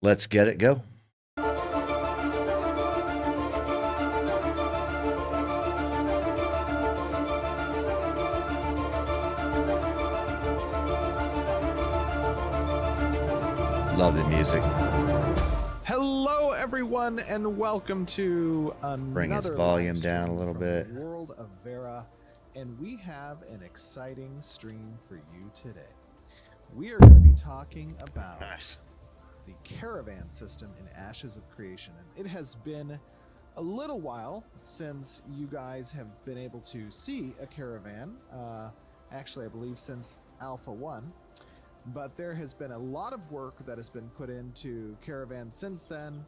Let's get it go. Love the music. Hello, everyone, and welcome to Bring his another volume live down a stream little from bit. the world of Vera, and we have an exciting stream for you today. We are going to be talking about the Caravan system in Ashes of Creation, and it has been a little while since you guys have been able to see a Caravan. Actually, I believe since Alpha 1. But there has been a lot of work that has been put into Caravan since then,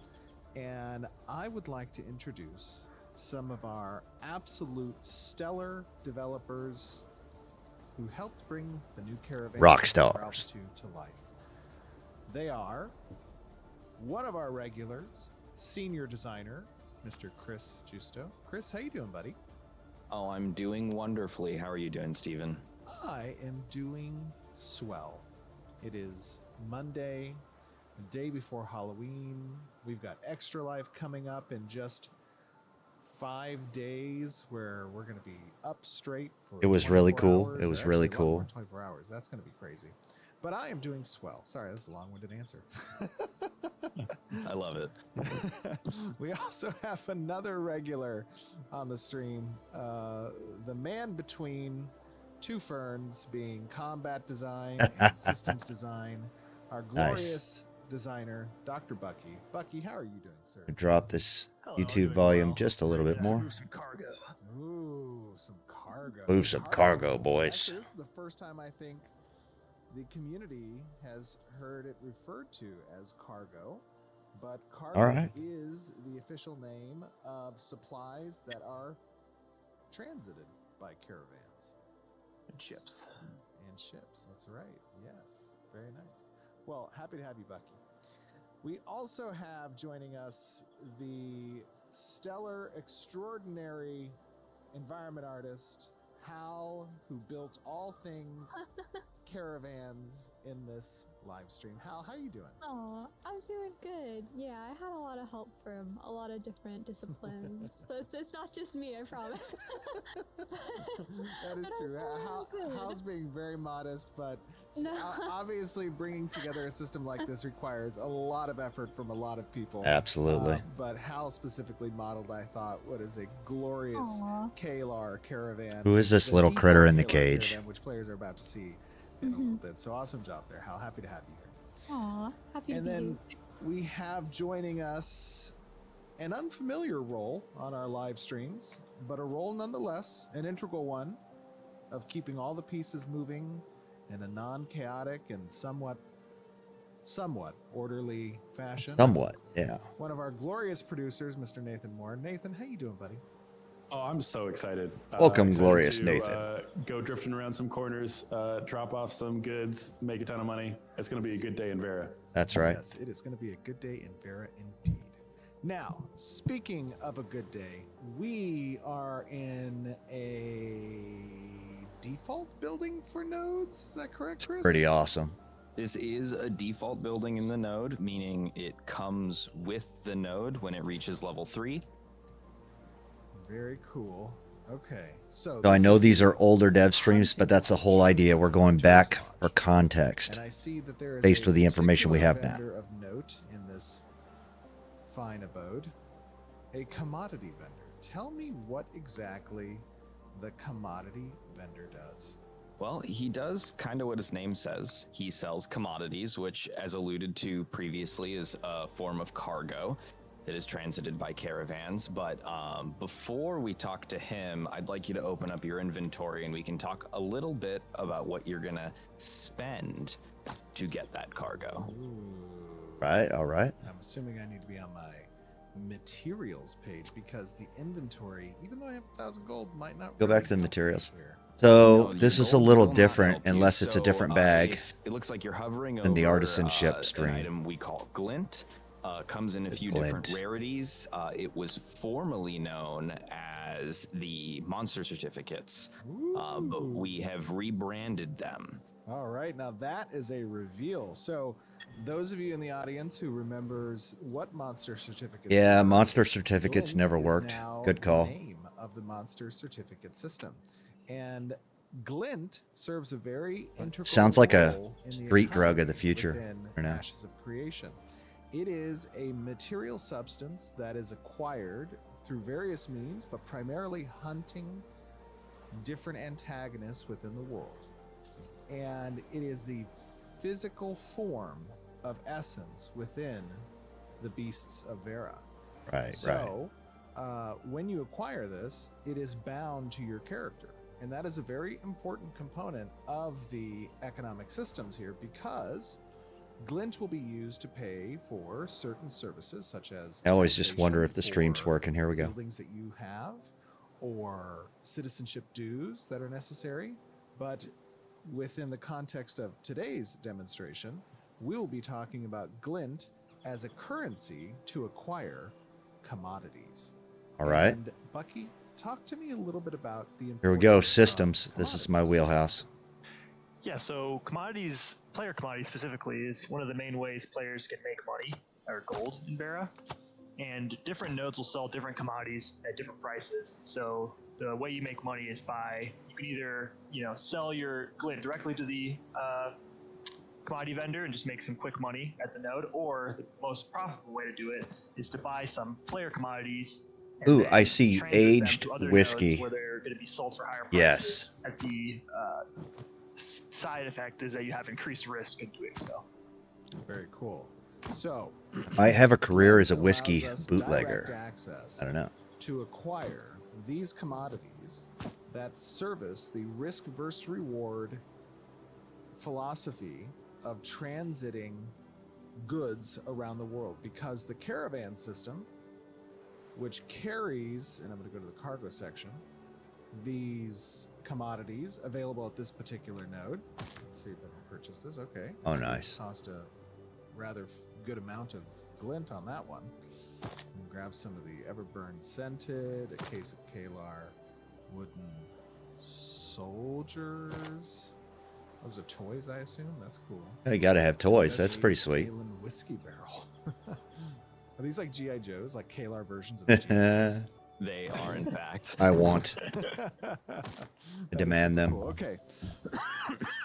and I would like to introduce some of our absolute stellar developers who helped bring the new Caravan Rock system for stars. Altitude to life. They are one of our regulars, senior designer, Mr. Chris Justo. Chris, how you doing, buddy? Oh, I'm doing wonderfully. How are you doing, Steven? I am doing swell. It is Monday, the day before Halloween. We've got Extra Life coming up in just 5 days, where we're going to be up straight for It was really 24 cool. hours. It was Actually, really a lot more cool. than 24 hours. That's going to be crazy. But I am doing swell. Sorry, that's a long-winded answer. I love it. We also have another regular on the stream, the man between two ferns, being combat design and systems design, our glorious designer, Dr. Bucky. Bucky, how are you doing, sir? Drop this Hello, YouTube doing volume well. just a little Ready bit to more. Move some cargo. Ooh, some cargo. Move some cargo, boys. Actually, this is the first time I think the community has heard it referred to as cargo, but cargo All right. is the official name of supplies that are transited by caravans. And ships. And ships, that's right. Yes, very nice. Well, happy to have you, Bucky. We also have joining us the stellar, extraordinary environment artist, Hal, who built all things caravans in this live stream. Hal, how you doing? Oh, I'm doing good. Yeah, I had a lot of help from a lot of different disciplines. So it's not just me, I promise. That is But true. I'm feeling good. Hal's being very modest, but No. obviously bringing together a system like this requires a lot of effort from a lot of people. Absolutely. But Hal specifically modeled, I thought, what is a glorious Aw. Kalar caravan. Who is this the little critter in the default Kalar cage? caravan, which players are about to see in a little bit. So awesome job there, Hal. Happy to have you here. Aw, happy And to be then here. we have joining us an unfamiliar role on our live streams, but a role nonetheless, an integral one, of keeping all the pieces moving in a non-chaotic and somewhat orderly fashion. Somewhat, yeah. One of our glorious producers, Mr. Nathan Moore. Nathan, how you doing, buddy? Oh, I'm so excited. Welcome, Excited glorious to, Nathan. Go drifting around some corners, drop off some goods, make a ton of money. It's going to be a good day in Vera. That's right. Yes, it is going to be a good day in Vera indeed. Now, speaking of a good day, we are in a default building for nodes. Is that correct, Chris? Pretty awesome. This is a default building in the node, meaning it comes with the node when it reaches level 3. Very cool. Okay, so So I this know is these are older dev streams, but that's the whole idea. We're going back for context. And I see that there is based a with the information we particular have now. vendor of note in this fine abode, a commodity vendor. Tell me what exactly the commodity vendor does. Well, he does kind of what his name says. He sells commodities, which, as alluded to previously, is a form of cargo that is transited by caravans. But before we talk to him, I'd like you to open up your inventory and we can talk a little bit about what you're going to spend to get that cargo. Ooh. Right, all right. I'm assuming I need to be on my materials page, because the inventory, even though I have 1,000 gold, might not Go really back to the help me materials. here. So No, this your is a gold little will not different help you. unless it's a So, different bag. It looks like you're hovering than the over, artisanship an stream. item we call glint. Comes in a The few glint. different rarities. It was formerly known as the monster certificates, but Ooh. we have rebranded them. All right, now that is a reveal. So, those of you in the audience who remembers what monster certificates Yeah, were, monster certificates Glint never is worked. now Good the call. name of the monster certificate system, and Glint serves a very integral Sounds like a role in the street drug of the economy future. within I don't know. Ashes of Creation. It is a material substance that is acquired through various means, but primarily hunting different antagonists within the world. And it is the physical form of essence within the beasts of Vera. Right, So, when you acquire this, it is bound to your character. And that is a very important component of the economic systems here, because Glint will be used to pay for certain services, such as I always just wonder if the taxation stream's for working. Here we go. buildings that you have, or citizenship dues that are necessary. But within the context of today's demonstration, we will be talking about Glint as a currency to acquire commodities. All right. And Bucky, talk to me a little bit about the Here we go. importance of Systems. This is my commodities. wheelhouse. Yeah, so commodities, player commodities specifically, is one of the main ways players can make money, or gold in Vera. And different nodes will sell different commodities at different prices. So the way you make money is by, you can either, sell your glint directly to the commodity vendor and just make some quick money at the node, or the most profitable way to do it is to buy some player commodities. And Ooh, then I see. transit them Aged to other whiskey. nodes where they're going to be sold for higher prices. Yes. At the side effect is that you have increased risk in doing so. Very cool. So, I have a career as a Glint whiskey allows us bootlegger. direct access I don't know. to acquire these commodities that service the risk versus reward philosophy of transiting goods around the world, because the caravan system, which carries, and I'm going to go to the cargo section, these commodities available at this particular node. Let's see if I can purchase this. Okay. Oh, So it nice. cost a rather good amount of glint on that one. And grab some of the Everburn scented, a case of Kalar, wooden soldiers. Those are toys, I assume. That's cool. You got to have toys. That's Aged pretty sweet. Galen whiskey barrel. Are these like GI Joes, like Kalar versions of the GI Joes? They are, in fact. I want. I demand them. Cool. Okay.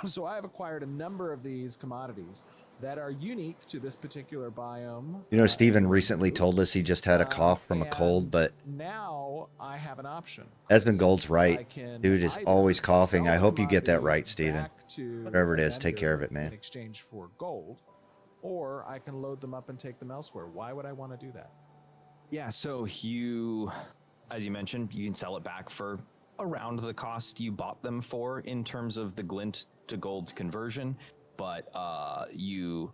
So I have acquired a number of these commodities that are unique to this particular biome. You know, Steven and recently group. told us he just had a cough from a cold, but Now I have an option. Esmond Gold's I right. can Dude is either always coughing. sell I hope you get that commodities right, Steven. back to Whatever it the is, take care of vendor it, man. In exchange for gold, or I can load them up and take them elsewhere. Why would I want to do that? Yeah, so you, as you mentioned, you can sell it back for around the cost you bought them for in terms of the glint to gold conversion, but you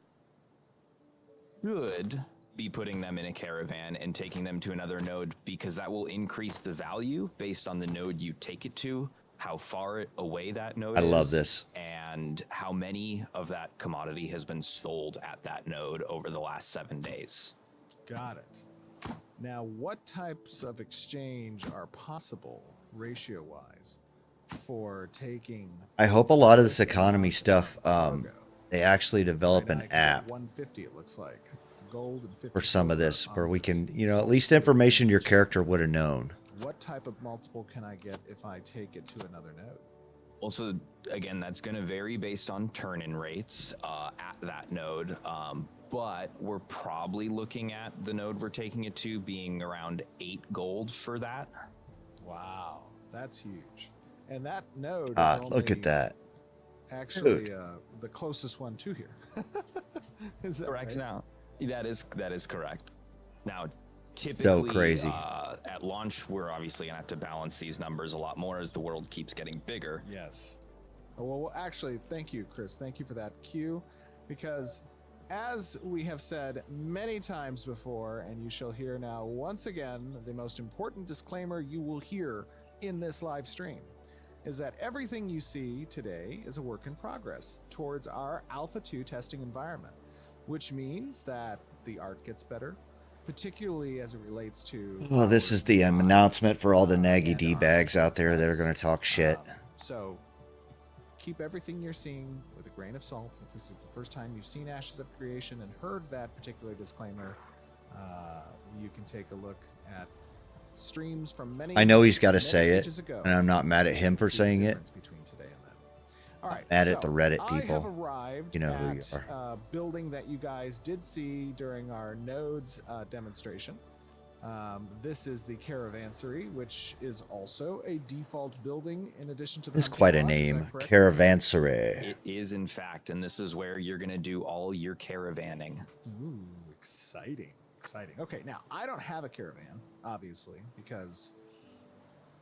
should be putting them in a caravan and taking them to another node, because that will increase the value based on the node you take it to, how far away that node is. I love this. And how many of that commodity has been sold at that node over the last 7 days. Got it. Now, what types of exchange are possible ratio-wise for taking? I hope a lot of this economy stuff, cargo? they actually develop Right now an I can get app 150, it looks like, gold and 50 for some of silver this on where we this can, you know, at soul least stone information your exchange. character would have known. What type of multiple can I get if I take it to another node? Also, again, that's going to vary based on turn-in rates at that node, but we're probably looking at the node we're taking it to being around 8 gold for that. Wow, that's huge. And that node is Look at only that. actually the closest one to here. Is that Correct. right? Now, that is correct. Now, typically, crazy. At launch, we're obviously going to have to balance these numbers a lot more as the world keeps getting bigger. Yes. Well, actually, thank you, Chris. Thank you for that cue, because as we have said many times before, and you shall hear now once again, the most important disclaimer you will hear in this live stream is that everything you see today is a work in progress towards our Alpha 2 testing environment, which means that the art gets better, particularly as it relates to... Well, this our is the design, announcement for all the naggy and our D-bags out there that are effects. going to talk shit. So keep everything you're seeing with a grain of salt. If this is the first time you've seen Ashes of Creation and heard that particular disclaimer, you can take a look at streams from many. I know he's got to many say it, ages ago. and I'm not mad at him for See the saying it. difference between today and then. All right, Mad at the so Reddit I have people. arrived You know who at you are. a building that you guys did see during our nodes demonstration. This is the Caravansary, which is also a default building in addition to the It's Hunting quite a Lodge. Is that name, correct? Caravansary. It is, in fact, and this is where you're going to do all your caravanning. Ooh, exciting. Exciting. Okay, now I don't have a caravan, obviously, because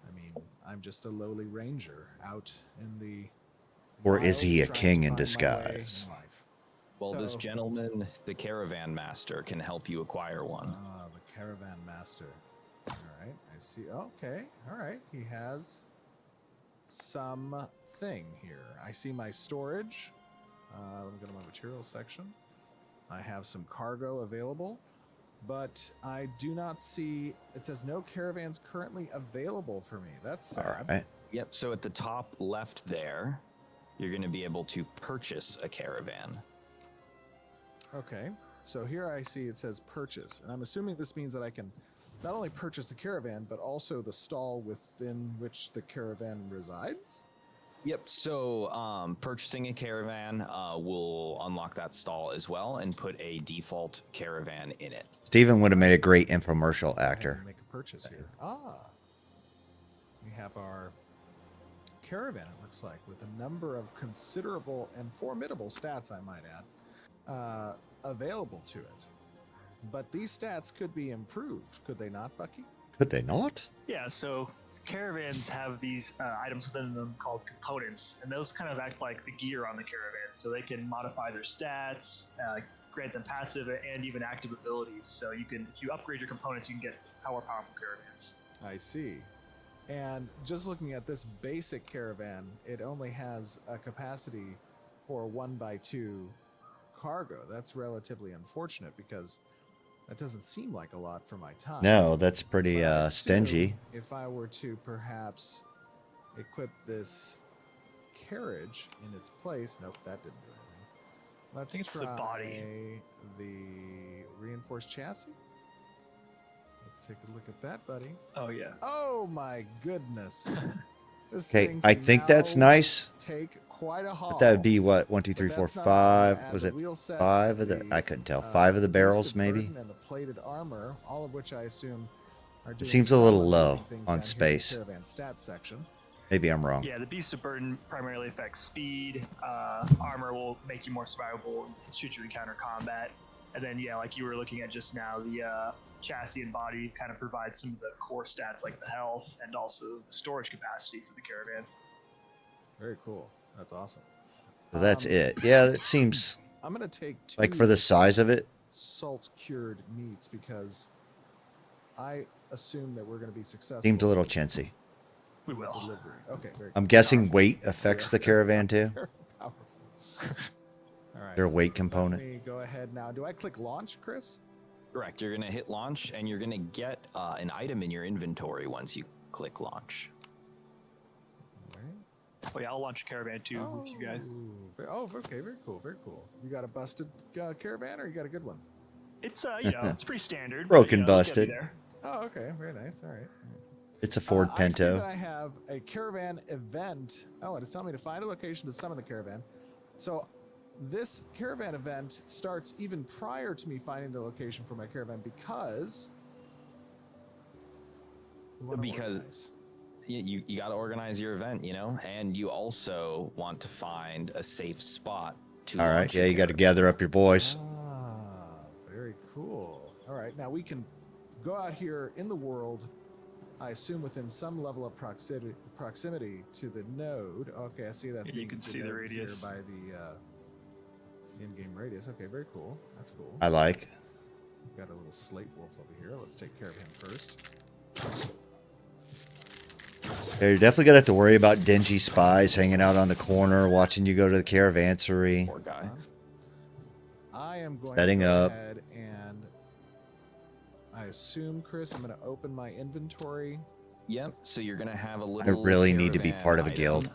I mean, I'm just a lowly ranger out in the Or is wilds he a trying to king in find my way disguise? in life. Well, this So- gentleman, the caravan master, can help you acquire one. Ah, the caravan master. All right, I see. Okay, all right. He has something here. I see my storage. Let me go to my materials section. I have some cargo available, but I do not see. It says no caravans currently available for me. That's sad. All right. Yep, so at the top left there, you're going to be able to purchase a caravan. Okay, so here I see it says purchase, and I'm assuming this means that I can not only purchase the caravan, but also the stall within which the caravan resides? Yep, so purchasing a caravan will unlock that stall as well and put a default caravan in it. Steven would have made a great infomercial I actor. can make a purchase here. Ah, we have our caravan, it looks like, with a number of considerable and formidable stats, I might add, available to it. But these stats could be improved, could they not, Bucky? Could they not? Yeah, so caravans have these items within them called components, and those kind of act like the gear on the caravan. So they can modify their stats, grant them passive and even active abilities. So you can, if you upgrade your components, you can get more powerful caravans. I see. And just looking at this basic caravan, it only has a capacity for 1x2 cargo. That's relatively unfortunate because that doesn't seem like a lot for my time. No, that's pretty But I assume stingy. If I were to perhaps equip this carriage in its place, nope, that didn't do anything. Let's think it's the try body. the reinforced chassis. Let's take a look at that, buddy. Oh yeah. Oh my goodness. This Okay, thing I can think that's now nice. Take quite a haul. But that would be what, 1, 2, But 3, 4, that's not all. 5? Add Was the it wheel set, 5 of the? I couldn't tell. 5 of the barrels, boosted maybe. burden and the plated armor, all of which I assume are doing seems a some little amazing low things on down space. Here in the caravan stats section. Maybe I'm wrong. Yeah, the Beast of Burden primarily affects speed. Armor will make you more survivable should you encounter combat. And then, yeah, like you were looking at just now, the chassis and body kind of provide some of the core stats like the health and also the storage capacity for the caravan. Very cool. That's awesome. So that's Um, it. Yeah, it seems I'm gonna take two like for the size of it, salt cured meats because I assume that we're gonna be successful. seems a little chintzy. We with will. delivery. Okay, very I'm cool. guessing weight affects the caravan too. Very powerful. All right. Their weight Let component. me go ahead now. Do I click launch, Chris? Correct, you're going to hit launch and you're going to get an item in your inventory once you click launch. All right. Oh yeah, I'll launch a caravan too with you guys. Okay, very cool, very cool. You got a busted caravan, or you got a good one? It's it's pretty standard. Broken, but, you know, it's busted. gotta be there. Oh, okay, very nice. All right. It's a Ford I see Pinto. that I have a caravan event. Oh, it's telling me to find a location to summon the caravan. So this caravan event starts even prior to me finding the location for my caravan because we wanna Because- organize. You got to organize your event, you know, and you also want to find a safe spot to All right. launch Yeah, your you got to caravan. gather up your boys. Very cool. All right, now we can go out here in the world, I assume within some level of proximity to the node. Okay, I see that. Yeah, you can see the denoted here radius. by the in-game radius. Okay, very cool. That's cool. I like. We've got a little slate wolf over here. Let's take care of him first. Yeah, you're definitely gonna have to worry about dingy spies hanging out on the corner, watching you go to the caravansary. Poor guy. I am going Setting to go up. ahead and I assume, Chris, I'm going to open my inventory. Yep, so you're going to have a I little really need to be caravan part of a item. guild.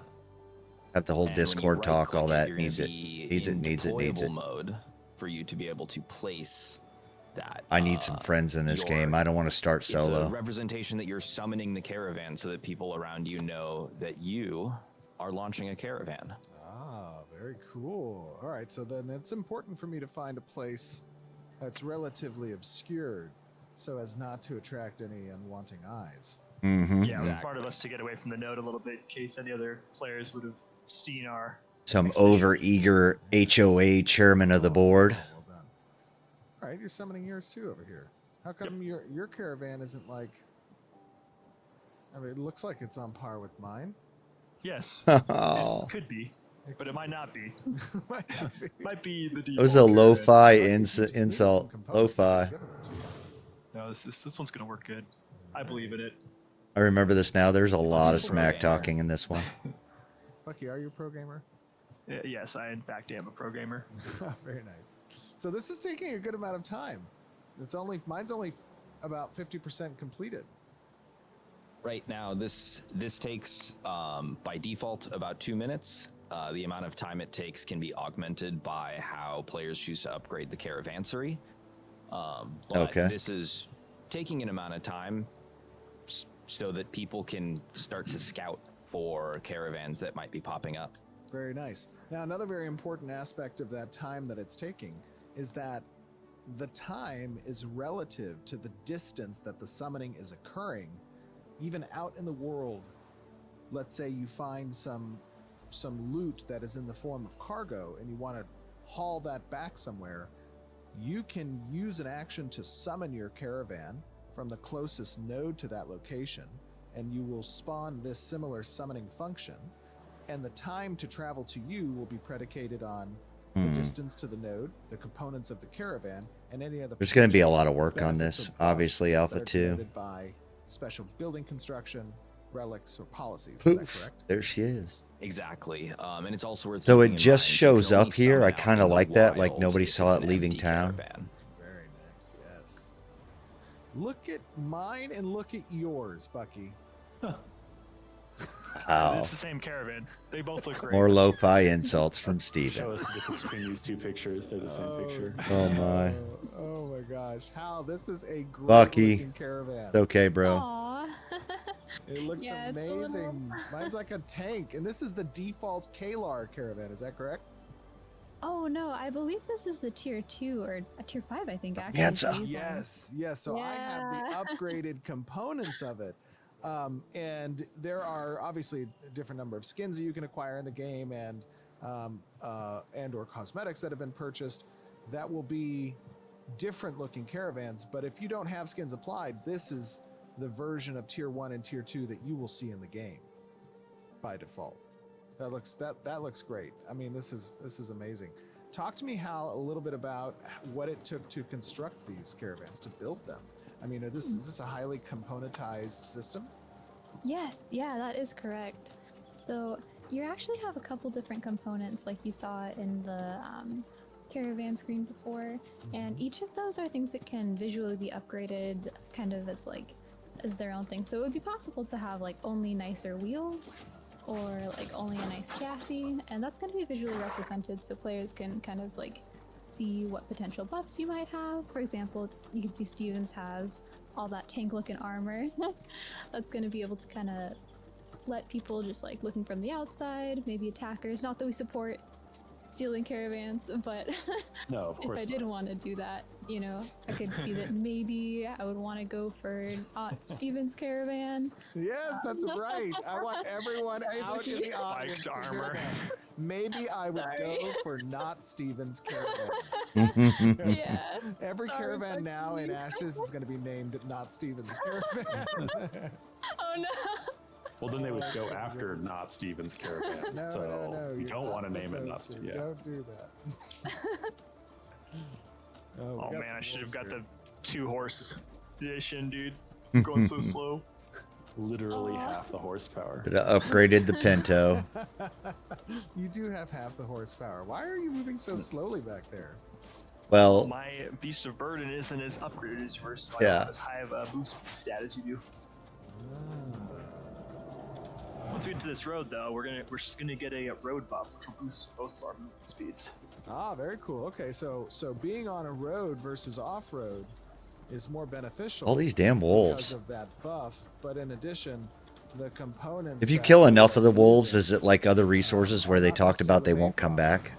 Have the whole And when you Discord talk, all right-click that you're gonna needs it. be Needs it, in needs it, needs deployable it. mode for you to be able to place that. I need some friends in this game. I don't want to start It's a solo. representation that you're summoning the caravan so that people around you know that you are launching a caravan. Ah, very cool. All right, so then it's important for me to find a place that's relatively obscured so as not to attract any unwanting eyes. Mm-hmm. Yeah, it was Exactly. smart of us to get away from the node a little bit in case any other players would have seen our. Some expedition. over-eager HOA chairman of the board. Well done. All right, you're summoning yours too over here. How come your caravan isn't like? I mean, it looks like it's on par with mine. Yes, Oh, it could be, but it might not be. Might not be. Might be the that default. was a caravan. lo-fi Lucky if you just needed some insult. components, I Lo-fi. could give them to you. No, this one's gonna work good. I believe in it. I remember this now. There's a lot of Pro smack gamer. talking in this one. Bucky, are you a pro gamer? Yes, I in fact am a pro gamer. Very nice. So this is taking a good amount of time. Mine's only about 50% completed. Right now, this takes by default about 2 minutes. The amount of time it takes can be augmented by how players choose to upgrade the caravansary. But Okay. this is taking an amount of time so that people can start to scout for caravans that might be popping up. Very nice. Now, another very important aspect of that time that it's taking is that the time is relative to the distance that the summoning is occurring, even out in the world. Let's say you find some loot that is in the form of cargo and you want to haul that back somewhere, you can use an action to summon your caravan from the closest node to that location, and you will spawn this similar summoning function, and the time to travel to you will be predicated on the distance to the node, the components of the caravan, and any other. There's going to be a potential lot of work on benefits this. or buffs Obviously, Alpha that are 2. denoted by special building construction, relics, or policies. Is that Poof. correct? There she is. Exactly, and it's also worth. So keeping it in just mind you shows can only up here. I summon out kinda in the like that, like wild nobody if saw it's it an leaving empty town. caravan. Very nice. Yes. Look at mine and look at yours, Bucky. Wow. It's the same caravan. They both look great. More lo-fi insults from Show Steven. us the difference between these two pictures. They're the same picture. Oh, my. Oh my gosh. Hal, this is a great Bucky. looking caravan. It's okay, bro. Aw. It looks Yeah, it's a little- amazing. Mine's like a tank, and this is the default Kalar caravan. Is that correct? Oh no, I believe this is the tier 2 or a tier 5, I think actually. Hands for up. these ones. Yes, yes. So I have the Yeah. upgraded components of it. And there are obviously a different number of skins that you can acquire in the game and or cosmetics that have been purchased that will be different looking caravans. But if you don't have skins applied, this is the version of tier 1 and tier 2 that you will see in the game by default. That looks great. I mean, this is amazing. Talk to me, Hal, a little bit about what it took to construct these caravans, to build them. I mean, is this a highly componentized system? Yeah, that is correct. So you actually have a couple different components like you saw in the caravan screen before, and each of those are things that can visually be upgraded kind of as their own thing. So it would be possible to have like only nicer wheels or like only a nice chassis, and that's going to be visually represented so players can kind of like see what potential buffs you might have. For example, you can see Stevens has all that tank looking armor. That's going to be able to kind of let people just like looking from the outside, maybe attackers, not that we support stealing caravans, but No, of if course I not. did want to do that, you know, I could see that maybe I would want to go for Stevens caravan. Yes, that's right. I want everyone out in the audience Spiked to hear armor. that. Maybe I would Sorry. go for not Stevens caravan. Yeah. Every Sorry, caravan now in Bucky. Ashes is going to be named not Stevens caravan. Oh no. Well, then they would go Oh, that's after not Steven's caravan. no, so no. you you're don't not want to name it not. supposed to. Yeah. Don't do that. we Oh got man, some I should have wolves got here. the 2 horse edition, dude. Going so slow. Literally Aw. half the horsepower. Could have upgraded the Pinto. You do have half the horsepower. Why are you moving so slowly back there? Well, My Beast of Burden isn't as upgraded as yours, so I Yeah. don't have as high of a boost stat as you do. Once we get to this road, though, we're just gonna get a road buff, which will boost both of our movement speeds. Ah, very cool. Okay, so being on a road versus off-road is more beneficial. All these damn because wolves. of that buff. But in addition, the components. If you that kill we enough are of the wolves, using, is it like other resources where they not talked about they necessarily won't come back?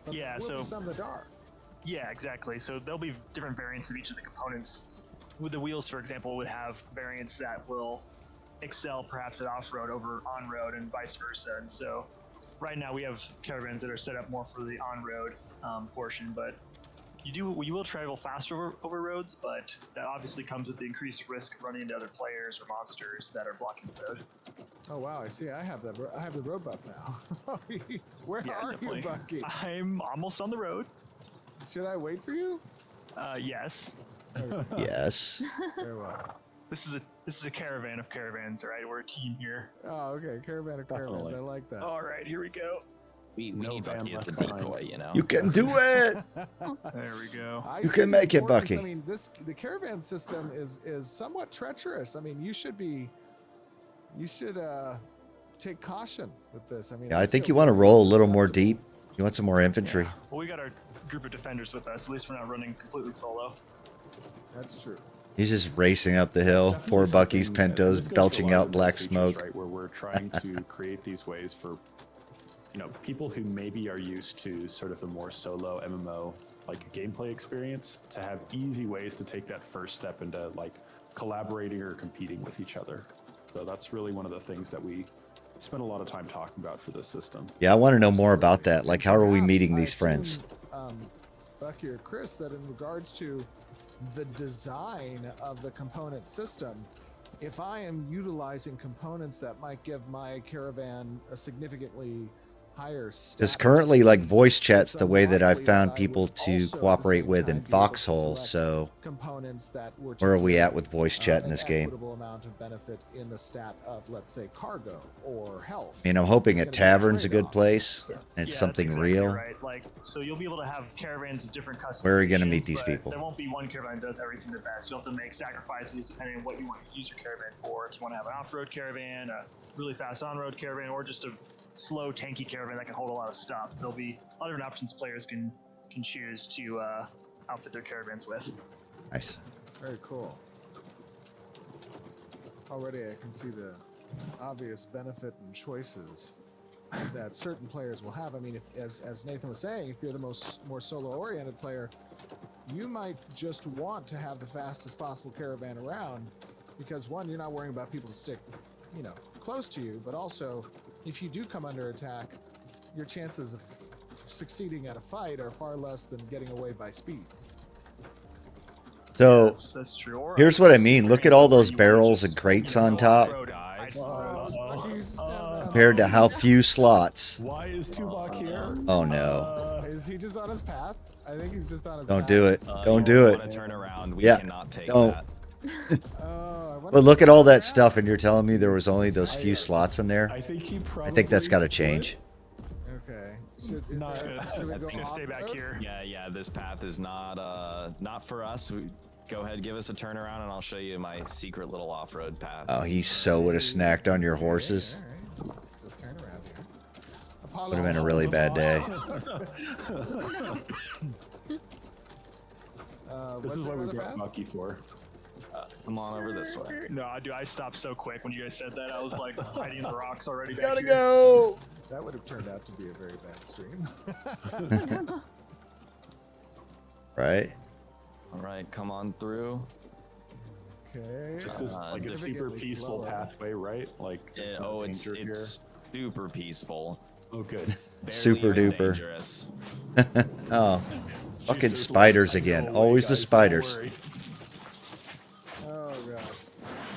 but Yeah, there will be so- some that are. Yeah, exactly. So there'll be different variants of each of the components. With the wheels, for example, would have variants that will excel perhaps at off-road over on-road and vice versa. And so right now we have caravans that are set up more for the on-road portion, but you will travel faster over roads, but that obviously comes with the increased risk of running into other players or monsters that are blocking the road. Oh wow, I see. I have the road buff now. Where Yeah, are definitely. you, Bucky? I'm almost on the road. Should I wait for you? Yes. Yes. Very well. This is a caravan of caravans, all right? We're a team here. Oh, okay. Caravan of caravans. Definitely. I like that. All right, here we go. We No need van Bucky as the left behind. decoy, you know. You can do it. There we go. I You see can the make it, importance- Bucky. I mean, the caravan system is somewhat treacherous. I mean, you should take caution with this. I mean, Yeah, I think feel you want to very roll a little more susceptible. deep. You want some more infantry. Yeah. Well, we got our group of defenders with us. At least we're not running completely solo. That's true. He's just racing up the hill. Definitely Poor Bucky's something- and Pintos this goes for a belching lot out of black features, smoke. Right, where we're trying to create these ways for, people who maybe are used to sort of a more solo MMO like gameplay experience to have easy ways to take that first step into like collaborating or competing with each other. So that's really one of the things that we spend a lot of time talking about for this system. Yeah, I want to know more about Absolutely. that. Like, how are we Perhaps meeting I these friends? assume, Bucky or Chris, that in regards to the design of the component system, if I am utilizing components that might give my caravan a significantly higher status, Because currently, like, voice chat's it's the way that I've unlikely found I people would to also at the cooperate same with time in be able to Foxhole. select So, components that were where are to we give, at with voice chat in an this game? equitable amount of benefit in the stat of, let's say, cargo or health. I mean, I'm hoping It's a gonna be a tavern's a good trade-off. place. Yes. And it's Yeah, something that's exactly real. right. Like, so you'll be able to have caravans of different customizations. Where are we gonna meet these but people? There won't be one caravan that does everything the best. You'll have to make sacrifices depending on what you want to use your caravan for. If you want to have an off-road caravan, a really fast on-road caravan, or just a slow, tanky caravan that can hold a lot of stuff. There'll be other options players can choose to outfit their caravans with. Nice. Very cool. Already I can see the obvious benefit and choices that certain players will have. I mean, if as Nathan was saying, if you're the more solo-oriented player, you might just want to have the fastest possible caravan around because one, you're not worrying about people to stick, close to you, but also if you do come under attack, your chances of succeeding at a fight are far less than getting away by speed. So, That's true. Or here's what I mean. Look at all those barrels and crates on top Guys. Bucky's compared to how few slots. Why is Tuvok here? Oh, no. Is he just on his path? I think he's just on his Don't path. do it. Don't do Want it. to turn around? We Yeah, cannot take don't. that. Oh, I wonder But if look he's at all on that path. stuff, and you're telling me there was only those few slots in there? I think he probably. I think that's got to would. change. Okay. Not- Should we I'm go gonna stay back off-road? here. Yeah. This path is not for us. Go ahead, give us a turnaround, and I'll show you my secret little off-road path. Oh, he so would have snacked on your horses. All right. Let's just turn around here. Would have been a really bad day. This what's is the what we other brought path? Bucky for. Come on over this way. No, dude, I stopped so quick when you guys said that. I was like hiding in the rocks already. Back Gotta here. go! That would have turned out to be a very bad stream. Right? All right, come on through. Okay. Just this, like a super significantly peaceful slower. pathway, right? Like. there's no It's danger super peaceful. here. Oh, good. Barely Super even duper. dangerous. Oh, Jeez, fucking there's spiders lots. again. Go away, Always the guys, don't spiders. worry. Oh god.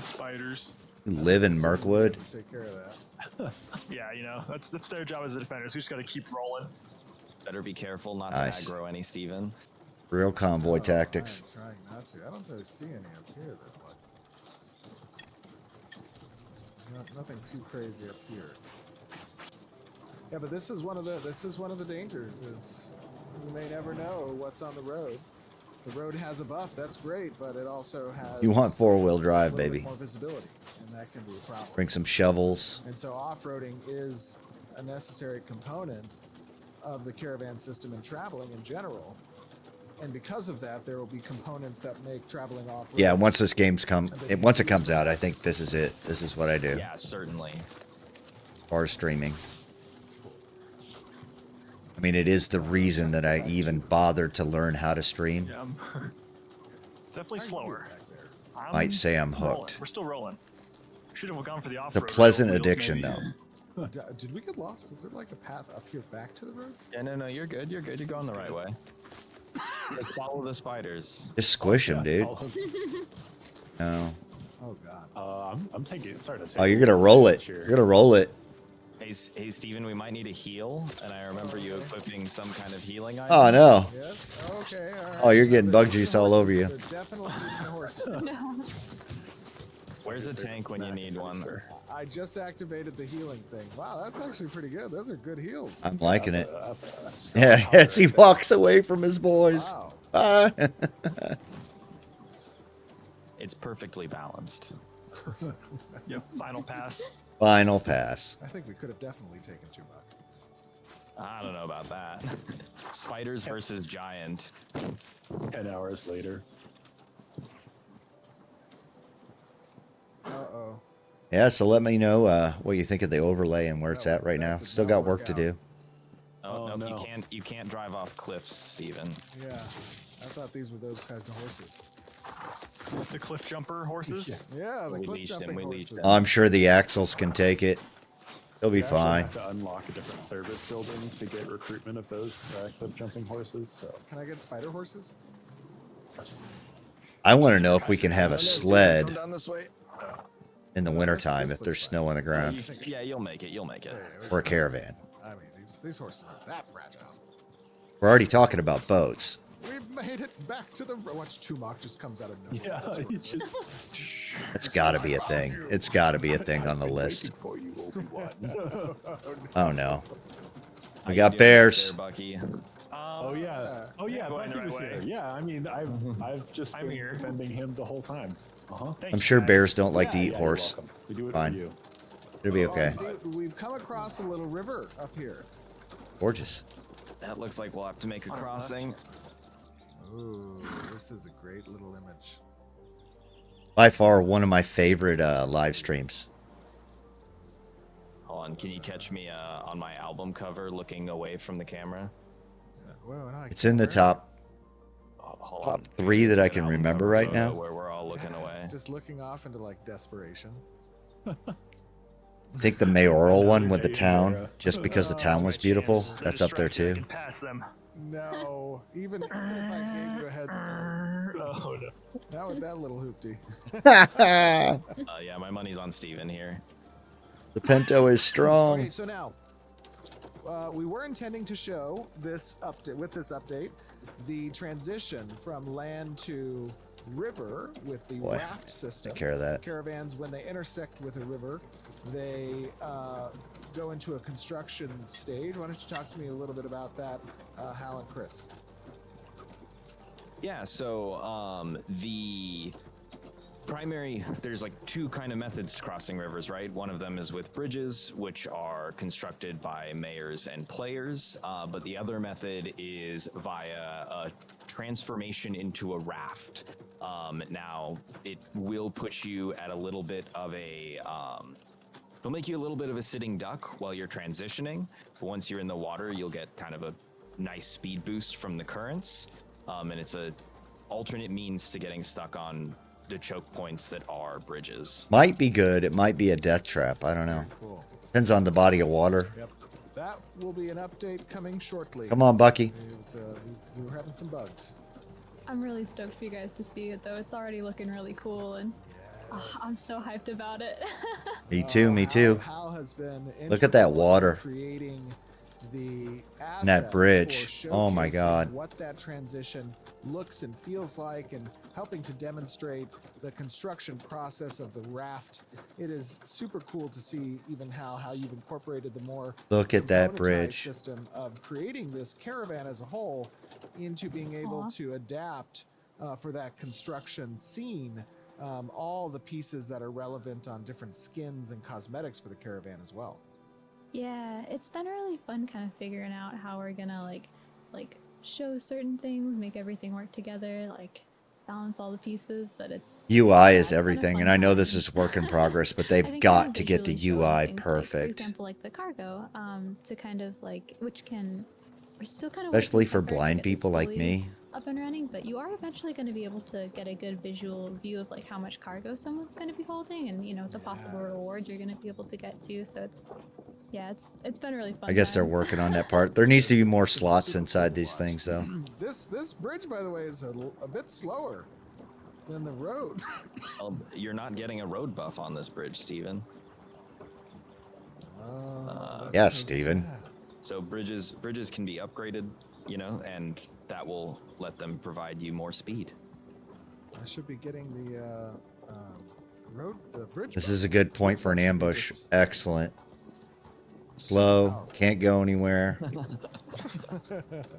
Spiders. You live in Mirkwood. Take care of that. Yeah, that's their job as the defenders. We just got to keep rolling. Better be careful not Nice. to aggro any Steven. Real convoy Oh, tactics. I'm trying not to. I don't really see any up here that much. Nothing too crazy up here. Yeah, but this is one of the dangers. Is you may never know what's on the road. The road has a buff, that's great, but it also has You want 4-wheel a drive, little bit baby. more visibility, and that can be a problem. Bring some shovels. And so off-roading is a necessary component of the caravan system and traveling in general. And because of that, there will be components that make traveling off-road. Yeah, once this game's once it comes out, I think this is it. This is what I do. Yeah, certainly. As far as streaming. I mean, it is the reason that I even bothered to learn how to stream. Yeah, it's definitely How you slower. back there? Might say I'm rolling. hooked. We're still rolling. Should have gone for the It's off-road. a pleasant wheels, addiction, maybe. though. Did we get lost? Is there like a path up here back to the road? Yeah, no, you're good. You're good. You're going the right way. Just follow the spiders. Just squish him, dude. I'll- No. Oh god. I'm taking. Sorry to take. Oh, you're gonna roll it. Sure. You're gonna roll it. Hey, Steven, we might need a heal, and I remember you equipping some kind of healing item. Oh no. Yes. Okay. All right. Oh, you're getting They're bug juice all horses. over you. They're definitely eating the horses. No. Where's a tank when you need one? I just activated the healing thing. Wow, that's actually pretty good. Those are good heals. I'm liking it. That's a strong Yeah, hunter as he right there. walks away from his boys. Wow. Bye. It's perfectly balanced. Yep, final pass. Final pass. I think we could have definitely taken 2 buck. I don't know about that. Spiders versus giant. 10 hours later. Uh-oh. Yeah, so let me know what you think of the overlay and where it's That- at right that now. did Still not got work work to out. do. Oh, Oh, no, no. you can't drive off cliffs, Steven. Yeah. I thought these were those kinds of horses. The cliff jumper horses. Yeah, the We cliff leashed him, jumping we leashed horses. him. I'm sure the axles can take it. He'll be You actually fine. have to unlock a different service building to get recruitment of those cliff jumping horses. So Can I get spider horses? I want to know if we can have a Come sled down this way. in the Well, wintertime this if there's looks snow on the fine. ground. Yeah, you'll make it. You'll make it. Or a caravan. I mean, these horses are that fragile. We're already talking about boats. We've made it back to the. Watch Tumok just comes out of nowhere. yeah, he's just It's got to be a thing. It's got to be a thing on the list. for you, Obi-Wan. Oh no. How We you got doing bears. there, Bucky? Oh yeah. Oh yeah. going the Bucky was right here. way. Yeah. I mean, I've just I'm been here. defending him the whole time. Uh-huh. Thanks, I'm sure guys. bears don't like to Yeah, eat yeah, horse. you're welcome. We do it Fine. for you. It'll be Oh, okay. see, we've come across a little river up here. Gorgeous. That looks like we'll have to make a On our left. crossing. Ooh, this is a great little image. By far one of my favorite live streams. Hold on, can you catch me on my album cover looking away from the camera? Well, no, I It's in the can't- top Hold top on. 3 that I An can album remember cover right photo now. Where we're all looking Yeah, away. Just looking off into like desperation. I think the mayoral one with the Another town, day, just because the Oh, town that's was my beautiful, chance. that's up there too. I can pass them. No, even if I gave you a head start, Oh no. not with that little hoopty. Yeah, my money's on Steven here. The Pinto is strong. Okay, so now we were intending to show this update with this update the transition from land to river with the Boy, raft system. Take care of that. Caravans, when they intersect with a river, they go into a construction stage. Why don't you talk to me a little bit about that, Hal and Chris? Yeah, so the primary, there's like 2 kind of methods to crossing rivers, right? One of them is with bridges, which are constructed by mayors and players, but the other method is via a transformation into a raft. Now, it will put you at a little bit of a it'll make you a little bit of a sitting duck while you're transitioning, but once you're in the water, you'll get kind of a nice speed boost from the currents, and it's a alternate means to getting stuck on the choke points that are bridges. Might be good. It might be a death trap. I don't know. Cool. Depends on the body of water. Yep. That will be an update coming shortly. Come on, Bucky. It was, we were having some bugs. I'm really stoked for you guys to see it though. It's already looking really cool and I'm so hyped about it. Me too, me too. Hal has been Look at that integral in water. creating the And that assets bridge. for Oh my showcasing God. what that transition looks and feels like, and helping to demonstrate the construction process of the raft. It is super cool to see even how you've incorporated the more Look at that componentized bridge. system of creating this caravan as a whole into being able Aw. to adapt for that construction scene, all the pieces that are relevant on different skins and cosmetics for the caravan as well. Yeah, it's been really fun kind of figuring out how we're gonna like show certain things, make everything work together, like balance all the pieces, but it's UI is it's been a everything, fun and I know this time. is work in progress, but I they've think got kind to of get the visually showing UI things like, for perfect, example, like the cargo, to kind of like, which can, we're still kind of especially working for effort to blind get this people like fully me. up and running, but you are eventually going to be able to get a good visual view of like how much cargo someone's going to be holding, and the possible reward you're going to be able to get to. So it's been a really fun I guess they're time. working on that part. There needs to be more Super, slots super inside cool to these watch. things, though. This bridge, by the way, is a bit slower than the road. Well, you're not getting a road buff on this bridge, Steven. Oh, that's Yeah, so Steven. sad. So bridges can be upgraded, and that will let them provide you more speed. I should be getting the bridge. This buff. is a good point for an That should be ambush. just Excellent. super Slow, powerful. can't go anywhere.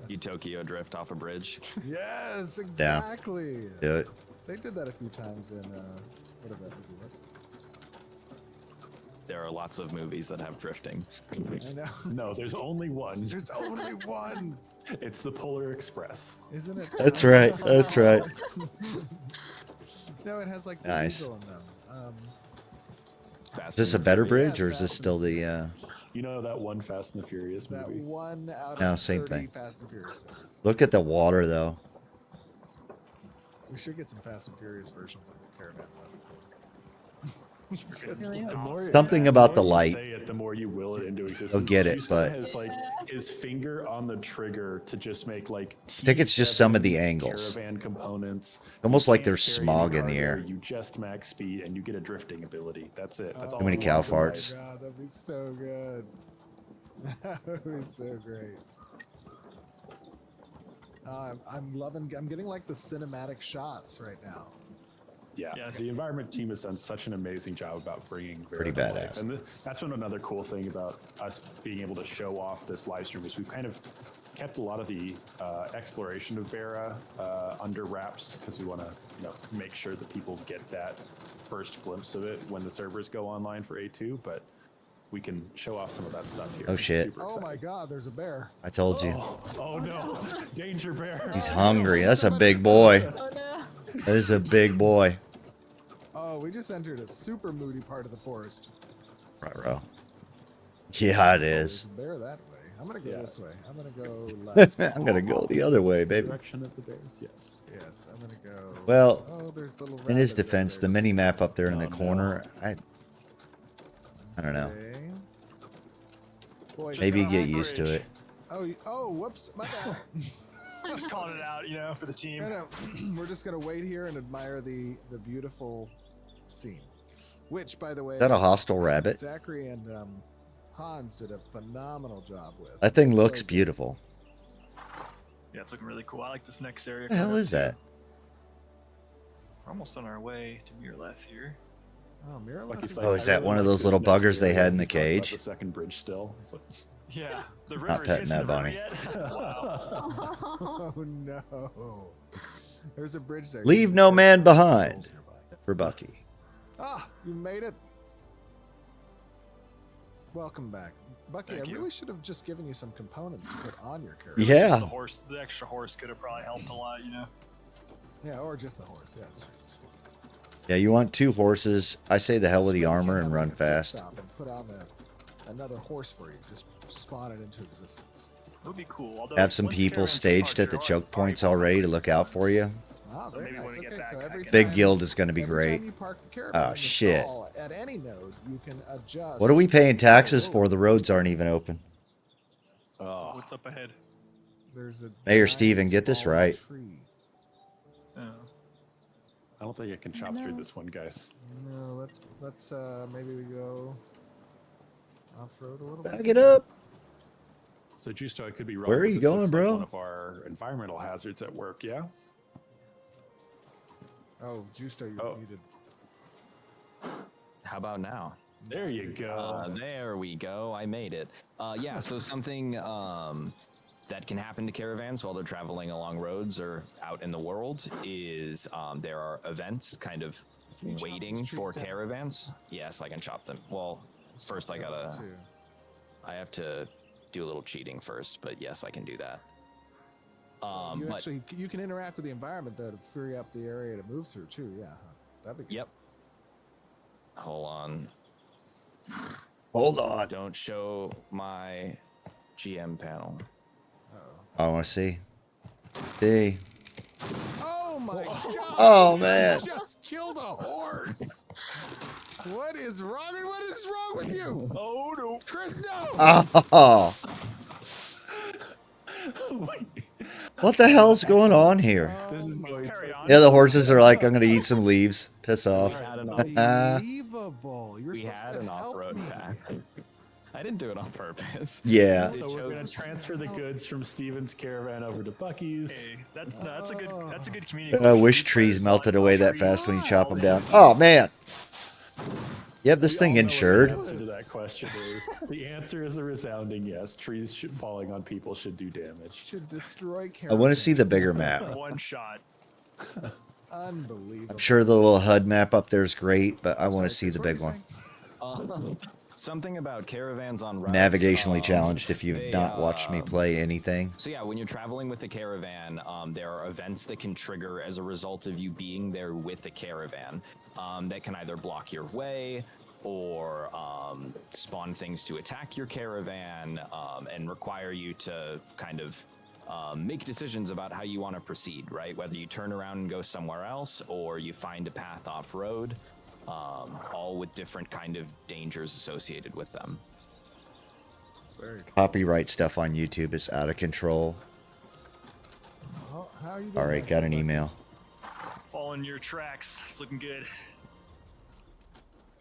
You Tokyo drift off a bridge. Yes, exactly. Do it. They did that a few times in whatever that movie was. There are lots of movies that have drifting. I know. No, there's only one. There's only one, It's the Polar Express. isn't it? That's right, that's right. No, it has like the Nice. eagle in them. Is Fast this a and better Furious. bridge, or is this Fast still and the? Furious. You know that one Fast and the Furious That movie? one out No, of same 30 thing. Fast and Furious movies. Look at the water, though. We should get some Fast and Furious versions of the Caravan though. Just- Really The hope. more, Something the about more the you light. say it, the more you will it into existence. They'll get it, Juice but- has like his finger on the trigger to just make like. I think it's just some of the T7 angles. Caravan components. Almost You like can't there's carry smog any in the cargo, air. You just max speed and you get a drifting ability. That's it. That's all. Too many you cow want in life. farts. Oh my god, that'd be so good. That would be so great. I'm getting like the cinematic shots right now. Yeah, Yes. the environment team has done such an amazing job about bringing Pretty Vera to life. badass. And that's been another cool thing about us being able to show off this live stream is we've kind of kept a lot of the exploration of Vera under wraps because we want to make sure that people get that first glimpse of it when the servers go online for A2, but we can show off some of that stuff here. Oh, shit. Super Oh my exciting. god, there's a bear. I told you. Oh no, danger bear. He's hungry. That's a big boy. Oh no. That is a big boy. Oh, we just entered a super moody part of the forest. Right, yeah, it There's is. a bear that way. I'm gonna go Yeah. this way. I'm gonna go left. I'm gonna go the other way, baby. Direction of the bears, yes. Yes, I'm gonna go. Well, oh, there's little In his rabbits over defense, the there. mini map up there in the Oh, no. corner, I don't know. Okay. Boy, Just Maybe you go get on used to bridge. it. oh, whoops, my bad. Just calling it out, for the team. No, we're just gonna wait here and admire the beautiful scene. Which, by the way, Is that a hostile rabbit? Zachary and Hans did a phenomenal job with. That thing So looks good. beautiful. Yeah, it's looking really cool. I like this next area. What the hell quite a is bit, that? too. We're almost on our way to Mirleth here. Oh, Mirror Like Left he's is like, Oh, I is that really one of like those this little next buggers they area. had in the He's talking about cage? The second bridge still. It's like, Yeah, the river. Not you petting guys seen that the river bunny. yet? Wow. Oh no! There's a bridge there. Leave You no can man see behind. trolls nearby. For Bucky. Ah, you made it. Welcome back, Bucky. Thank I you. really should have just given you some components to put on your character. Just Yeah. the extra horse could have probably helped a lot, Yeah, or just the horse. Yeah, that's true. Yeah, you want 2 horses. I say the hell with the Sure, you armor can and have run a pit fast. stop and put on another horse for you. Just spawn it into existence. It would be cool. Although Have some once people Caravan's staged too at the large, choke you're points already already to behind look out the for ones. you. Ah, So very maybe nice. when we get Okay, back, so I every can- Big time- guild is going to be every great. time you park the caravan in the shit. stall at any node, you can adjust. What are we paying taxes Whoa, for? The roads aren't even open. oh, What's up ahead? There's a Mayor giant Steven, get this fallen right. Tree. Oh. I don't think I can chop through this one, guys. No, let's maybe we go off road a little bit. Back it up. So Justo, I could be wrong. Where are but you this going, looks like bro? One of our environmental hazards at work, yeah. Oh, Justo, you're Oh. muted. How about now? There you go. There we go. I made it. Yeah. So something that can happen to caravans while they're traveling along roads or out in the world is there are events kind of Can you chop waiting these trees for down? caravans. Yes, I can chop them. Well, first I have to do a little cheating first, but yes, I can do that. You But actually you can interact with the environment though to free up the area to move through too. Yeah, that'd be good. yep. Hold on. Hold on. Don't show my GM panel. Uh-oh. I want to see. See. Oh my god! Oh, man. You just killed a horse. What is wrong? What is wrong with you? Oh no! Chris, no! Oh. Wait, What the hell's going on here? this is Oh my going. Carry on. Yeah, the horses are like, I'm going to eat some leaves. Piss off. We had an Unbelievable! You're we supposed had to an help off-road me. pack. I didn't do it on purpose. Yeah. So we're gonna chose- transfer the goods from Steven's caravan over to Bucky's. Hey, that's a good community. I wish trees melted away that fast when you chop them down. Oh, man. You have this We thing all know what insured? The answer to that question is the answer is a resounding yes. Trees falling on people should do damage. Should destroy I want to see the caravans. bigger map. One shot. Unbelievable. I'm sure the little HUD map up there is great, but I want to Sorry, see Chris, the what were big you one. saying? Something about caravans on routes. Navigationally challenged if you've they, not watched me play anything. So yeah, when you're traveling with a caravan, there are events that can trigger as a result of you being there with a caravan that can either block your way or spawn things to attack your caravan and require you to kind of make decisions about how you want to proceed, right? Whether you turn around and go somewhere else or you find a path off road, all with different kind of dangers associated with them. Very cool. Copyright stuff on YouTube is out of control. How are you doing? All right, got an email. Following your tracks. It's looking good.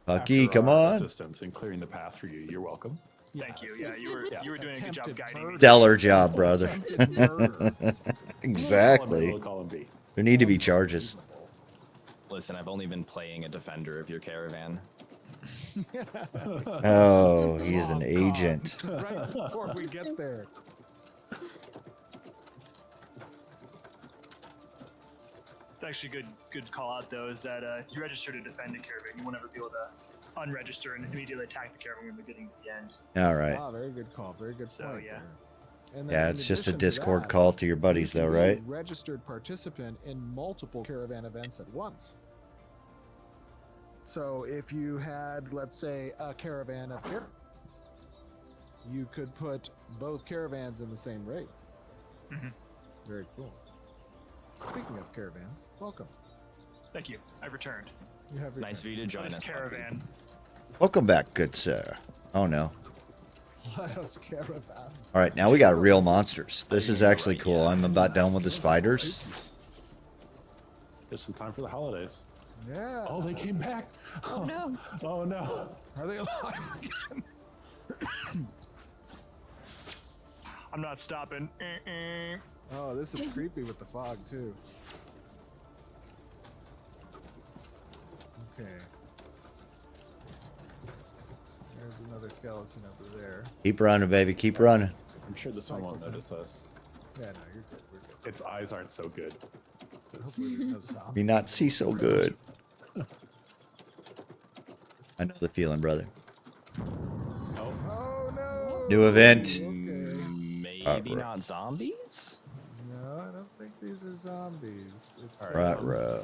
Bucky, After come our on. assistance in clearing the path for you. You're welcome. Thank you. Yes. Yeah, you were doing a good job Attempted guiding me. murder. Stellar job, brother. Attempted murder. Exactly. We'll call him B. There need to be charges. Listen, I've only been playing a defender of your caravan. Oh, he's an Long agent. con. Right before we get there. It's actually good call out though. Is that if you register to defend a caravan, you won't ever be able to unregister and immediately attack the caravan when we're getting to the end. All right. Ah, very good call. Very good So, point. yeah. there. And then Yeah, in it's just a addition to Discord that, call to your you buddies, can though, be a right? registered participant in multiple caravan events at once. So if you had, let's say, a caravan of caravans, you could put both caravans in the same raid. Mhm. Very cool. Speaking of caravans, welcome. Thank you. I've returned. You have your Nice of you to join Nice us. Bucky. caravan. Welcome back, good sir. Oh, no. Let us caravan. All right, now we got real monsters. This is Yeah, actually right, cool. yeah. I'm about done with the spiders. Just in time for the holidays. Yeah. Oh, they came back. Oh no. Oh no. Are they alive again? I'm not stopping. Oh, this is creepy with the fog too. Okay. There's another skeleton over there. Keep running, baby. Keep running. I'm sure this one won't notice us. Yeah, no, you're good. We're good. Its eyes aren't so good. Hopefully there's no zombie. Me not see so good. I know the feeling, brother. Oh, Oh no! New event. Okay. Maybe Right. not zombies? No, I don't think these are zombies. It's All Right, right.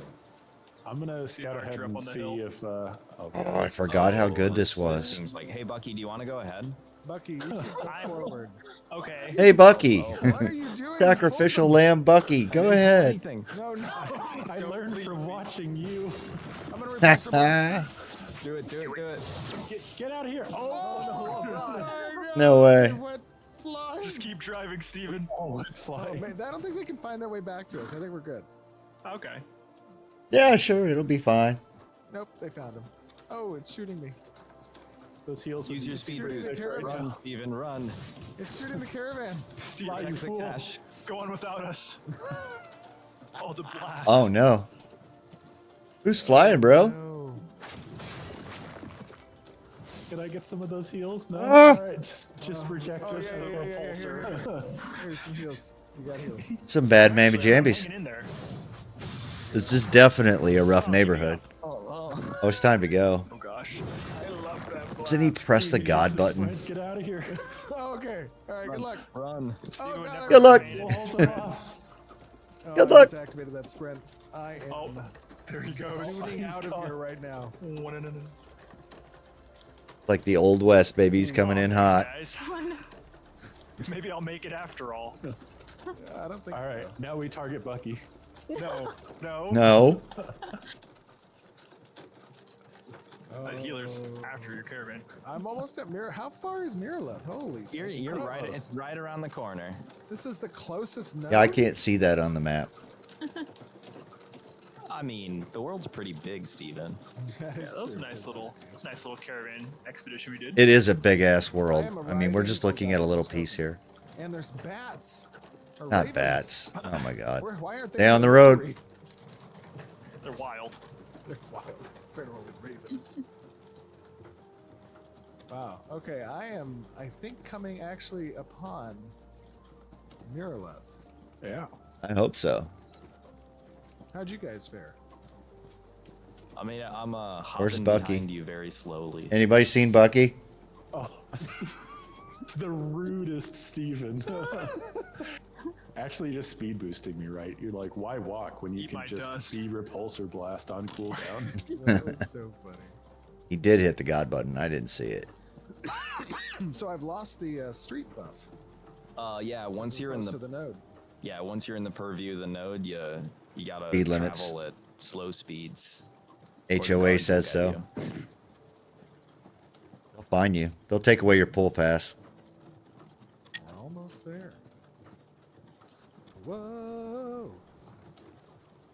I'm gonna scout Archer ahead up and on the see hill. if. Oh, I forgot how good this was. Seems like, hey Bucky, do you want to go ahead? Bucky, you can go I'm- forward. Okay. Hey, Bucky. What are you doing? Sacrificial Hold lamb Bucky. Go ahead. Anything. on. No, no. I learned from watching you. I'm gonna replace him. Do it, do it, do it. Get out of here! Oh, Oh, no, God. No way. It went flying. Just keep driving, Steven. Oh, Oh, flying. man, I don't think they can find their way back to us. I think we're good. Okay. Yeah, sure. It'll be fine. Nope, they found him. Oh, it's shooting me. Those heels. Use would your be speed Shooting boost. the caravan. Run, Steven, run. It's shooting the caravan. Steve, Fly, you Protect the fool. cash. go on without us. Oh, the blast. Oh, no. Who's flying, bro? No. Can I get some of those heals? No. Ah! All right, just reject Oh, us. yeah, yeah, yeah, yeah, here. Here's some heals. You got heals. Some bad mammy Actually, I'm jambies. hanging in there. This is definitely a rough Oh, keep me neighborhood. Oh, Oh, it's time to go. Oh gosh. I love that. Doesn't he blast. press the Steve, use God button? sprint, Get out of here. Oh, okay. All right. Good luck. run. Oh, Steve would God, never Good luck. have made We'll it. hold the boss. Oh, Good I luck. just activated that sprint. I am Oh, there he goes. shooting out of God. here right now. Like the Old West, baby. He's coming in hot. Guys. Oh, no. Maybe I'll make it after all. Yeah, I don't think All right, so. now we target Bucky. No, no. No. Healers Oh. after your caravan. I'm almost at Mirror. How far is Mirrorleth? Holy You're smokes. right. It's right around the corner. This is the closest node. Yeah, I can't see that on the map. I mean, the world's pretty big, Steven. That Yeah, is that was a true. nice little caravan expedition we did. It is a big ass world. I am I mean, we're arriving just for looking at a little Dr. piece here. And there's bats. Or Not ravens. bats. Oh my god. Why aren't they Stay on the in road. Missouri? They're wild. They're wild federal ravens. Wow. Okay, I think, coming actually upon Mirrorleth. Yeah. I hope so. How'd you guys fare? I mean, I'm Where's hopping Bucky? behind you very slowly. Anybody seen Bucky? Oh, the rudest Steven. Actually, just speed boosting me, right? You're like, why walk when you Eat can my just dust. be repulsor blast on cooldown? That was so funny. He did hit the God button. I didn't see it. So I've lost the street buff. Yeah. Once as you're in opposed the to the node. once you're in the purview of the node, you gotta Speed limits. travel at slow speeds. or the HOA guards will says get so. you. They'll find you. They'll take away your pool pass. We're almost there. Whoa!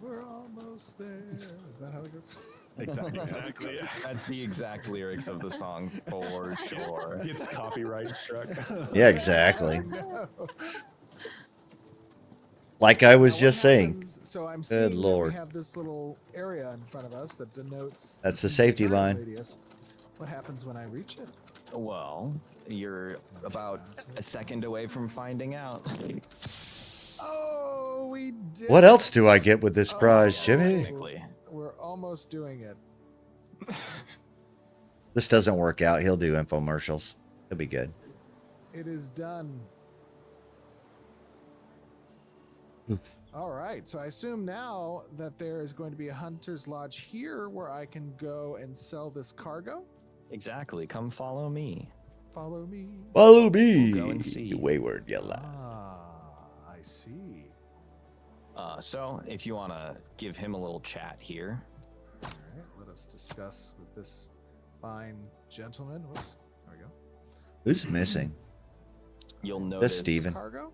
We're almost there. Is that how it goes? Exactly. Yeah. That's the exact lyrics of the song for sure. Gets copyright struck. Yeah, exactly. No. Like I was Now, what just saying. happens- So I'm Good seeing that lord. we have this little area in front of us that denotes That's the safety turn line. radius. What happens when I reach it? Well, you're about a second away from finding out. Oh, we did. What else do I it. get with this prize, Oh, Jimmy? Technically. We're almost doing it. This doesn't work out. He'll do infomercials. He'll be good. It is done. Oof. All right. So I assume now that there is going to be a hunter's lodge here where I can go and sell this cargo. Exactly. Come follow me. Follow me. Follow me, We'll go and see. wayward yellow. I see. So if you want to give him a little chat here. All right. Let us discuss with this fine gentleman. Whoops. There we go. Who's missing? You'll That's notice Steven. Cargo.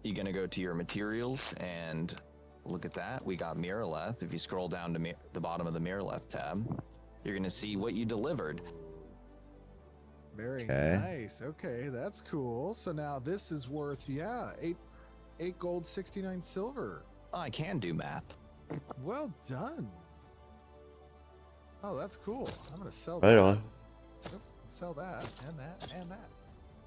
you're gonna go to your materials and look at that. We got Mirrorleth. If you scroll down to the bottom of the Mirrorleth tab, you're gonna see what you delivered. Very Okay. nice. Okay, that's cool. So now this is worth, yeah, eight gold, 69 silver. Oh, I can do math. Well done. Oh, that's cool. I'm gonna sell Right that. on. Yep, sell that and that and that.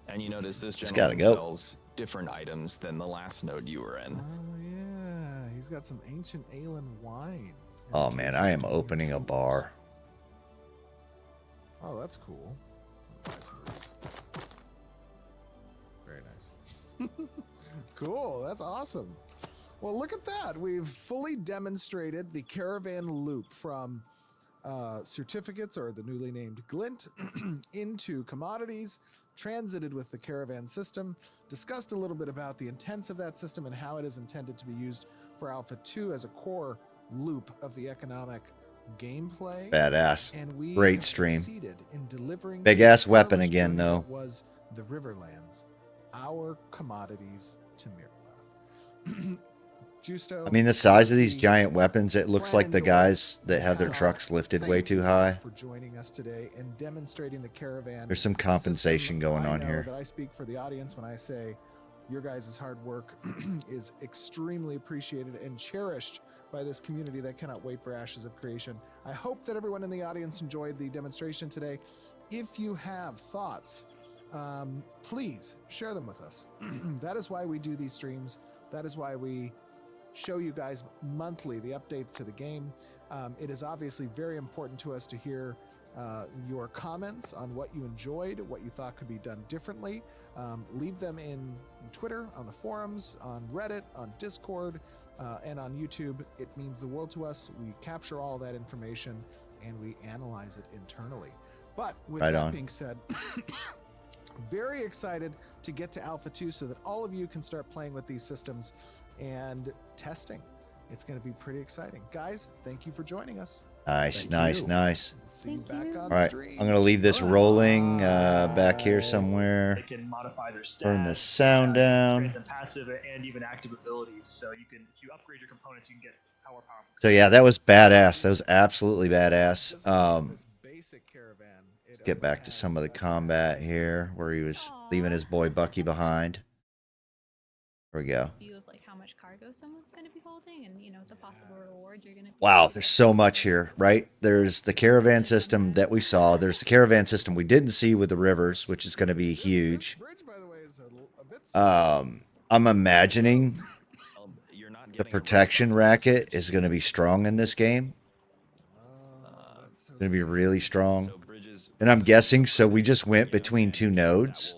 And you notice this Just gotta gentleman go. sells different items than the last node you were in. Oh yeah, he's got some ancient ale and wine. Oh man, I am opening a bar. Oh, that's cool. Buy some of these. Very nice. Cool, that's awesome. Well, look at that. We've fully demonstrated the caravan loop from certificates, or the newly named glint, into commodities, transited with the caravan system, discussed a little bit about the intents of that system and how it is intended to be used for Alpha 2 as a core loop of the economic gameplay. Badass. And we Great have stream. succeeded in delivering Big the ass weapon perilous again, journey though. that was the Riverlands, our commodities to Mirrorleth. Justo, I mean, the size of these we giant weapons, it looks like the guys that have their cannot trucks lifted thank way you too high. for joining us today and demonstrating the caravan. There's some compensation system. going I on know here. that I speak for the audience when I say your guys' hard work is extremely appreciated and cherished by this community that cannot wait for Ashes of Creation. I hope that everyone in the audience enjoyed the demonstration today. If you have thoughts, please share them with us. That is why we do these streams. That is why we show you guys monthly the updates to the game. It is obviously very important to us to hear your comments on what you enjoyed, what you thought could be done differently. Leave them in Twitter, on the forums, on Reddit, on Discord, and on YouTube. It means the world to us. We capture all that information and we analyze it internally. But with that being said, very excited to get to Alpha 2 so that all of you can start playing with these systems and testing. It's going to be pretty exciting. Guys, thank you for joining us. Nice, nice. See you Thank back you. on All right, stream. I'm gonna leave this rolling back here They somewhere. can modify their stats. Turn the sound down. Grant them passive and even active abilities. So you can, if you upgrade your components, you can get more powerful. So yeah, that was badass. That was absolutely badass. This basic Caravan, it Get only back to has, some of the combat here, where he was leaving his boy Bucky behind. There we go. View of like how much cargo someone's going to be holding, and the possible reward you're going to. Wow, there's so much here, right? There's the caravan system that we saw. There's the caravan system we didn't see with the rivers, which is going to be huge. This bridge, by the way, is a bit I'm imagining You're not the getting a protection refund. racket is going to be strong in this game. that's so It's going to be sad. really strong. So bridges, And I'm guessing, so we just went between two nodes.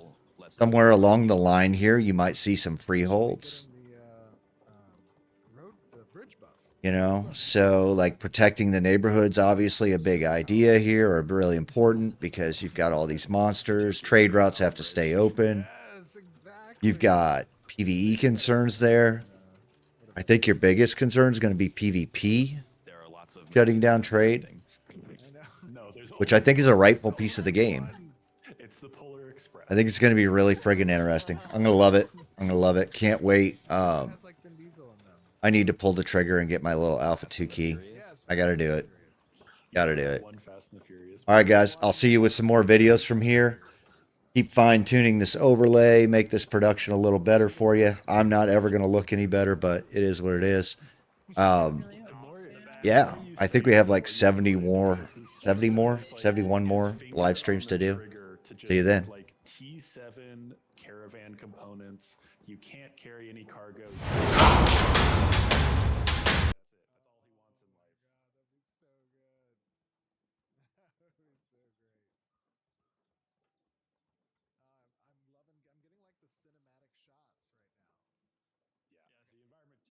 Somewhere along the line here, you might see some freeholds. The bridge buff. You know, so like protecting the neighborhood's obviously a big idea here, or really important, because you've got all these monsters. Trade routes have to stay open. Yes, exactly. You've got PvE concerns there. I think your biggest concern is going to be PvP, there are lots of shutting down trade, I know. No, there's which I think is a rightful It's piece of the only game. one. It's the Polar Express. I think it's going to be really friggin' interesting. I'm going to love it. I'm going to love it. Can't wait. It has like Vin Diesel in them. I need to pull the trigger and get my little Alpha 2 key. Yes, I got to do it. Got to do it. One Fast and the Furious. All right, guys. I'll see you with some more videos from here. Keep fine-tuning this overlay, make this production a little better for you. I'm not ever going to look any better, but it is what it is. Yeah, I think we have like 71 more live streams to do. See you then. Like T7 Caravan components. You can't carry any cargo.